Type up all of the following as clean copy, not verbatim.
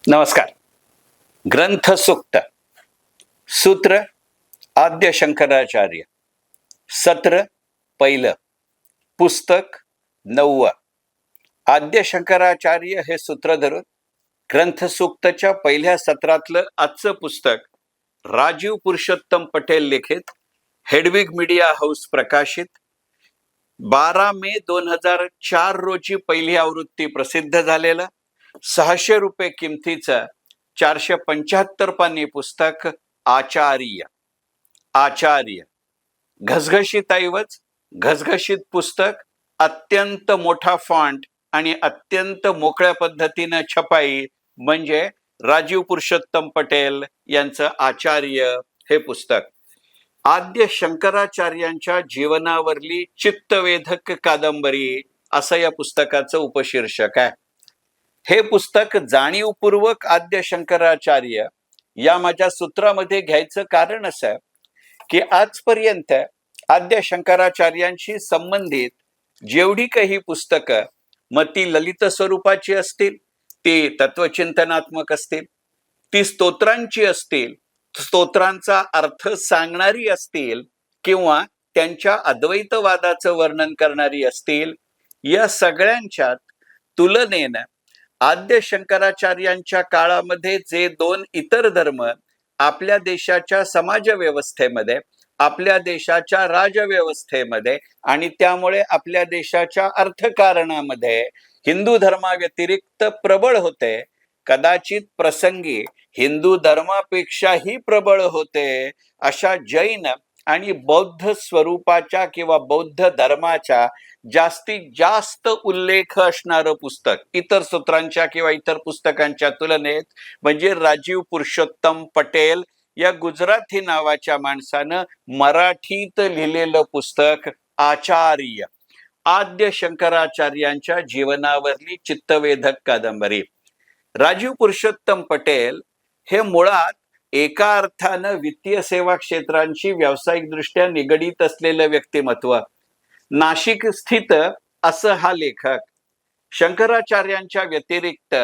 नमस्कार. ग्रंथ सूक्त सूत्र आद्य शंकराचार्य सत्र पहिलं पुस्तक 9. आद्य शंकराचार्य हे सूत्र धरून ग्रंथ सूक्तच्या पहिल्या सत्रातलं आजचं पुस्तक राजीव पुरुषोत्तम पटेल लिखित हेडविग मीडिया हाऊस प्रकाशित 12 मे 2004 रोजी पहिली आवृत्ती प्रसिद्ध झालेलं 600 रुपये किमतीचं 475 पानी पुस्तक आचार्य घसघशीत ऐवज घसघशीत पुस्तक, अत्यंत मोठा फॉन्ट आणि अत्यंत मोकळ्या पद्धतीनं छपाई म्हणजे राजीव पुरुषोत्तम पटेल यांचं आचार्य हे पुस्तक. आद्य शंकराचार्यांच्या जीवनावरली चित्तवेधक कादंबरी असं या पुस्तकाचं उपशीर्षक आहे. हे पुस्तक जाणीवपूर्वक आद्य शंकराचार्य या माझ्या सूत्रामध्ये घ्यायचं कारण असं की आजपर्यंत आद्य शंकराचार्यांशी संबंधित जेवढी काही पुस्तकं मग ती ललित स्वरूपाची असतील, ती तत्वचिंतनात्मक असतील, ती स्तोत्रांची असतील, स्तोत्रांचा अर्थ सांगणारी असतील किंवा त्यांच्या अद्वैतवादाचं वर्णन करणारी असतील, या सगळ्यांच्यात तुलनेनं आद्य शंकराचार्यांच्या काळामध्ये जे 2 इतर धर्म आपल्या देशाच्या समाज व्यवस्थेमध्ये, आपल्या देशाच्या राजव्यवस्थेमध्ये आणि त्यामुळे आपल्या देशाच्या अर्थकारणामध्ये हिंदू धर्माव्यतिरिक्त प्रबळ होते, कदाचित प्रसंगी हिंदू धर्मापेक्षाही प्रबळ होते, अशा जैन आणि बौद्ध स्वरूपाच्या किंवा बौद्ध धर्माच्या जास्तीत जास्त उल्लेख असणारं पुस्तक इतर सूत्रांच्या किंवा इतर पुस्तकांच्या तुलनेत म्हणजे राजीव पुरुषोत्तम पटेल या गुजराती नावाच्या माणसानं मराठीत लिहिलेलं पुस्तक आचार्य, आद्य शंकराचार्यांच्या जीवनावरली चित्तवेधक कादंबरी. राजीव पुरुषोत्तम पटेल हे मुळात एका अर्थानं वित्तीय सेवा क्षेत्रांशी व्यावसायिकदृष्ट्या निगडीत असलेलं व्यक्तिमत्व, नाशिक स्थित असं हा लेखक. शंकराचार्यांच्या व्यतिरिक्त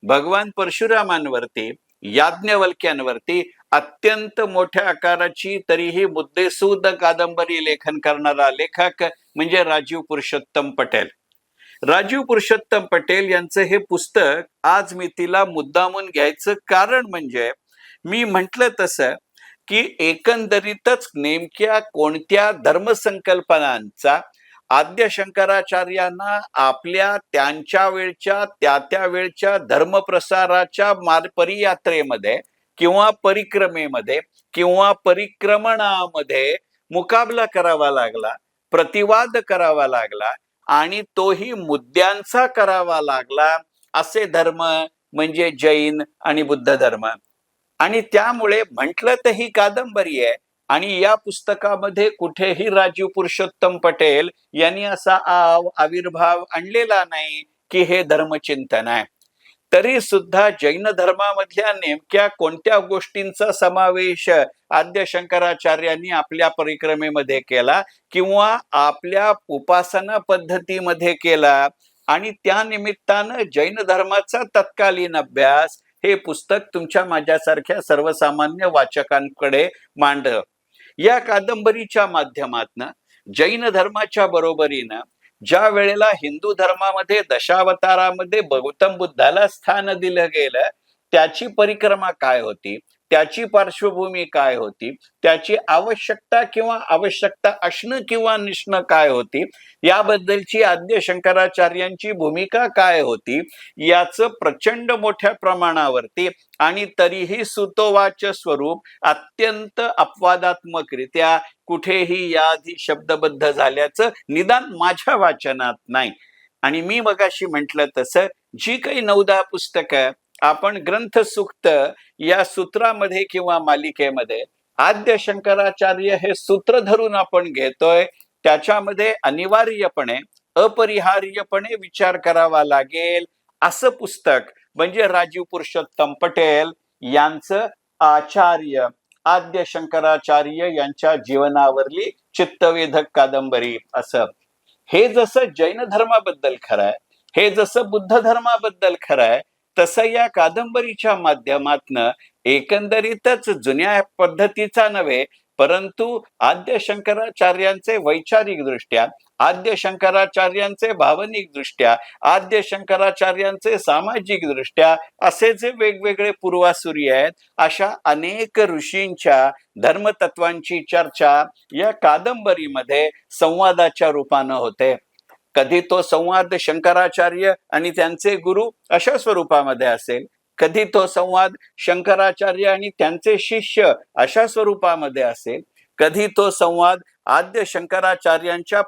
भगवान परशुरामांवरती, याज्ञवल्क्यांवरती अत्यंत मोठ्या आकाराची तरीही मुद्देसूद कादंबरी लेखन करणारा लेखक म्हणजे राजीव पुरुषोत्तम पटेल. राजीव पुरुषोत्तम पटेल यांचं हे पुस्तक आज मी तिला मुद्दामून घ्यायचं कारण म्हणजे मी म्हटलं तसं की एकंदरीतच नेमक्या कोणत्या धर्मसंकल्पनांचा आद्य शंकराचार्यांना आपल्या त्यांच्या वेळच्या त्या वेळच्या धर्मप्रसाराच्या परियात्रेमध्ये किंवा परिक्रमेमध्ये किंवा परिक्रमणामध्ये मुकाबला करावा लागला, प्रतिवाद करावा लागला आणि तोही मुद्द्यांचा करावा लागला, असे धर्म म्हणजे जैन आणि बुद्ध धर्म. आणि त्यामुळे म्हटलं तर ही कादंबरी आहे आणि या पुस्तकामध्ये कुठेही राजीव पुरुषोत्तम पटेल यांनी असा आविर्भाव आणलेला नाही की हे धर्मचिंतन आहे. तरी सुद्धा जैन धर्मामधल्या नेमक्या कोणत्या गोष्टींचा समावेश आद्य शंकराचार्यांनी आपल्या परिक्रमेमध्ये केला किंवा आपल्या उपासना पद्धतीमध्ये केला आणि त्या निमित्तानं जैन धर्माचा तत्कालीन अभ्यास हे पुस्तक तुमच्या माझ्यासारख्या सर्वसामान्य वाचकांकडे मांड. या कादंबरीच्या माध्यमातनं जैन धर्माच्या बरोबरीनं ज्या वेळेला हिंदू धर्मामध्ये दशावतारामध्ये गौतम बुद्धाला स्थान दिलं गेलं, त्याची परिक्रमा काय होती, त्याची पार्श्वभूमी काय होती, त्याची आवश्यकता असणं किंवा नसणं काय होती, याबद्दलची आद्य शंकराचार्यांची भूमिका काय होती, याचं प्रचंड मोठ्या प्रमाणावरती आणि तरीही सुतोवाच स्वरूप अत्यंत अपवादात्मकरित्या कुठेही याआधी शब्दबद्ध झाल्याचं निदान माझ्या वाचनात नाही. आणि मी मगाशी म्हटलं तसं जी काही 9-10 पुस्तकं आपण ग्रंथ सूक्त या सूत्रामध्ये किंवा मालिकेमध्ये आद्य शंकराचार्य हे सूत्र धरून आपण घेतोय, त्याच्यामध्ये अनिवार्यपणे अपरिहार्यपणे विचार करावा लागेल असं पुस्तक म्हणजे राजीव पुरुषोत्तम पटेल यांचं आचार्य, आद्य शंकराचार्य यांच्या जीवनावरली चित्तवेधक कादंबरी. असं हे जसं जैन धर्माबद्दल खरं आहे, हे जसं बुद्ध धर्माबद्दल खरं आहे, तसं या कादंबरीच्या माध्यमातनं एकंदरीतच जुन्या पद्धतीचा नव्हे, परंतु आद्य शंकराचार्यांचे वैचारिक दृष्ट्या, आद्य शंकराचार्यांचे भावनिक दृष्ट्या, आद्य शंकराचार्यांचे सामाजिक दृष्ट्या असे जे वेगवेगळे पूर्वासुरी आहेत, अशा अनेक ऋषींच्या धर्मतत्वांची चर्चा या कादंबरीमध्ये संवादाच्या रूपानं होते. कधी तो संवाद शंकराचार्य आणि त्यांचे गुरु अशा स्वरूपामध्ये असेल, कधी तो संवाद शंकराचार्य आणि त्यांचे शिष्य अशा स्वरूपामध्ये असेल, कधी तो संवाद आद्य शंकराचार्यांच्या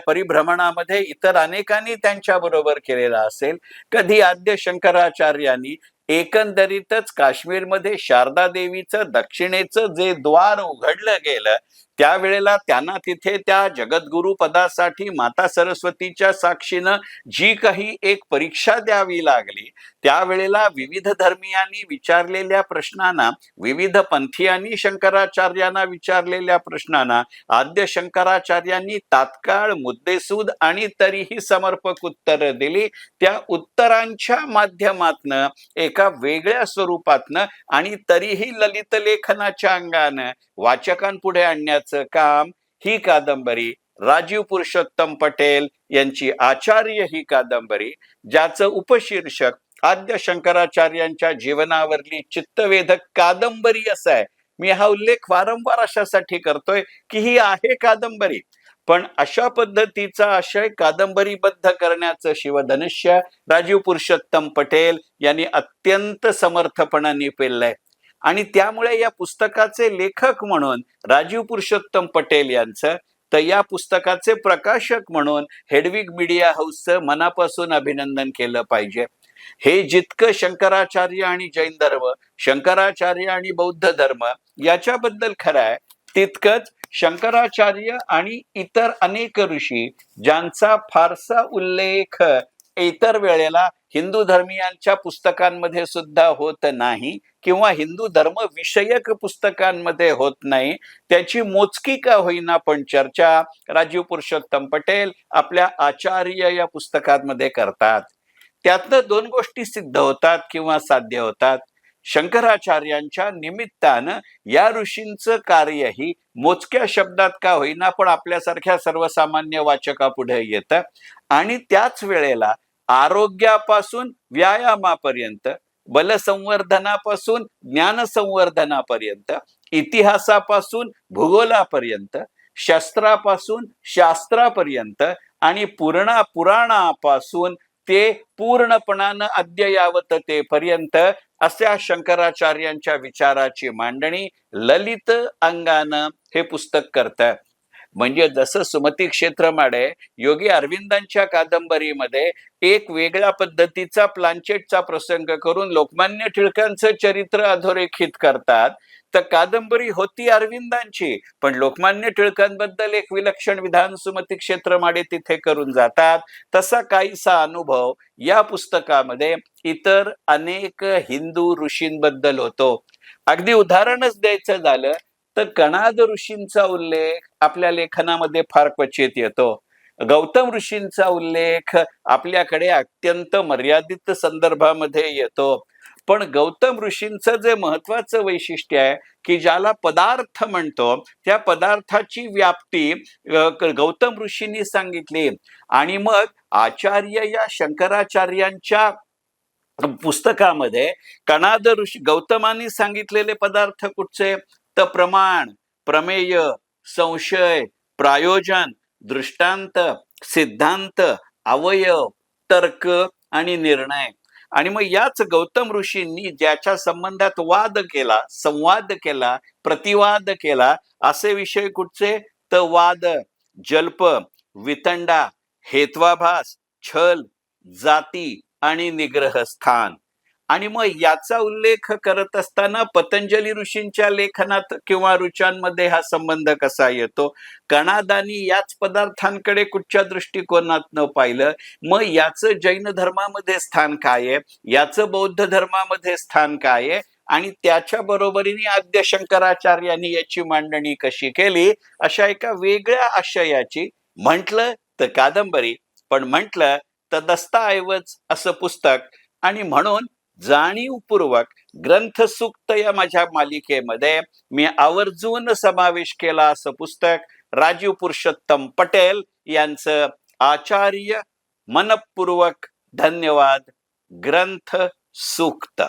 परिभ्रमणामध्ये इतर अनेकांनी त्यांच्या बरोबर केलेला असेल, कधी आद्य शंकराचार्यांनी एकंदरीतच काश्मीरमध्ये शारदा देवीचं दक्षिणेचं जे द्वार उघडलं गेलं, त्यावेळेला त्यांना तिथे त्या जगद्गुरु पदासाठी माता सरस्वतीच्या साक्षीनं जी काही एक परीक्षा द्यावी लागली, त्यावेळेला विविध धर्मीयांनी विचारलेल्या प्रश्नांना, विविध पंथीयांनी शंकराचार्यांना विचारलेल्या प्रश्नांना आद्य शंकराचार्यांनी तात्काळ मुद्देसूद आणि तरीही समर्पक उत्तर दिली. त्या उत्तरांच्या माध्यमातनं एका वेगळ्या स्वरूपातनं आणि तरीही ललित लेखनाच्या अंगानं वाचकांपुढे आणण्याचं काम ही कादंबरी, राजीव पुरुषोत्तम पटेल यांची आचार्य ही कादंबरी, ज्याचं उपशीर्षक आद्य शंकराचार्यांच्या जीवनावरली चित्तवेधक कादंबरी असं आहे. मी हा उल्लेख वारंवार अशासाठी करतोय की ही आहे कादंबरी, पण अशा पद्धतीचा आशय कादंबरीबद्ध करण्याचं शिवधनुष्य राजीव पुरुषोत्तम पटेल यांनी अत्यंत समर्थपणाने पेललंय. आणि त्यामुळे या पुस्तकाचे लेखक म्हणून राजीव पुरुषोत्तम पटेल यांचं, तर या पुस्तकाचे प्रकाशक म्हणून हेडविग मीडिया हाऊसचं मनापासून अभिनंदन केलं पाहिजे. हे जितकं शंकराचार्य आणि जैन धर्म, शंकराचार्य आणि बौद्ध धर्म याच्याबद्दल खरं आहे, तितकंच शंकराचार्य आणि इतर अनेक ऋषी ज्यांचा फारसा उल्लेख इतर वेळेला हिंदू धर्मीयांच्या पुस्तकांमध्ये सुद्धा होत नाही किंवा हिंदू धर्म विषयक पुस्तकांमध्ये होत नाही, त्याची मोजकी का होईना पण चर्चा राजीव पुरुषोत्तम पटेल आपल्या आचार्य या पुस्तकांमध्ये करतात. त्यातनं दोन गोष्टी सिद्ध होतात किंवा साध्य होतात. शंकराचार्यांच्या निमित्तानं या ऋषींचं कार्यही मोजक्या शब्दात का होईना पण आपल्यासारख्या सर्वसामान्य वाचकापुढे येतं. आणि त्याच वेळेला आरोग्यापासून व्यायामापर्यंत, बलसंवर्धनापासून ज्ञानसंवर्धनापर्यंत, इतिहासापासून भूगोलापर्यंत, शस्त्रापासून शास्त्रापर्यंत आणि पुराणापासून ते पूर्णपणानं अद्ययावततेपर्यंत अशा शंकराचार्यांच्या विचाराची मांडणी ललित अंगानं हे पुस्तक करतं. म्हणजे जसं सुमती क्षेत्रमाडे योगी अरविंदांच्या कादंबरीमध्ये एक वेगळ्या पद्धतीचा प्लांचेटचा प्रसंग करून लोकमान्य टिळकांचं चरित्र अधोरेखित करतात, तर कादंबरी होती अरविंदांची, पण लोकमान्य टिळकांबद्दल एक विलक्षण विधान सुमती क्षेत्रमाडे तिथे करून जातात. तसा काहीसा अनुभव या पुस्तकामध्ये इतर अनेक हिंदू ऋषींबद्दल होतो. अगदी उदाहरणच द्यायचं झालं तर कणाद ऋषींचा उल्लेख आपल्या लेखनामध्ये फार क्वचित येतो. गौतम ऋषींचा उल्लेख आपल्याकडे अत्यंत मर्यादित संदर्भामध्ये येतो. पण गौतम ऋषींचं जे महत्वाचं वैशिष्ट्य आहे की ज्याला पदार्थ म्हणतो, त्या पदार्थाची व्याप्ती गौतम ऋषींनी सांगितली. आणि मग आचार्य या शंकराचार्यांच्या पुस्तकामध्ये कणाद ऋषी गौतमांनी सांगितलेले पदार्थ कुठचे, तर प्रमाण, प्रमेय, संशय, प्रायोजन, दृष्टांत, सिद्धांत, अवयव, तर्क आणि निर्णय. आणि मग याच गौतम ऋषींनी ज्याच्या संबंधात वाद केला, संवाद केला, प्रतिवाद केला, असे विषय कुठचे, तर वाद, जल्प, वितंडा, हेत्वाभास, छल, जाती आणि निग्रह स्थान. आणि मग याचा उल्लेख करत असताना पतंजली ऋषींच्या लेखनात किंवा ऋचांमध्ये हा संबंध कसा येतो, कणादानी याच पदार्थांकडे कुठच्या दृष्टिकोनातनं पाहिलं, मग याचं जैन धर्मामध्ये स्थान काय आहे, याचं बौद्ध धर्मामध्ये स्थान काय आहे, आणि त्याच्या बरोबरीने आद्य शंकराचार्यांनी याची मांडणी कशी केली, अशा एका वेगळ्या आशयाची, म्हटलं तर कादंबरी, पण म्हटलं तर दस्तऐवज असं पुस्तक. आणि म्हणून जाणीवपूर्वक ग्रंथसूक्त या माझ्या मालिकेमध्ये मी आवर्जून समावेश केला असं पुस्तक राजीव पुरुषोत्तम पटेल यांचं आचार्य मनपूर्वक धन्यवाद ग्रंथ सूक्त.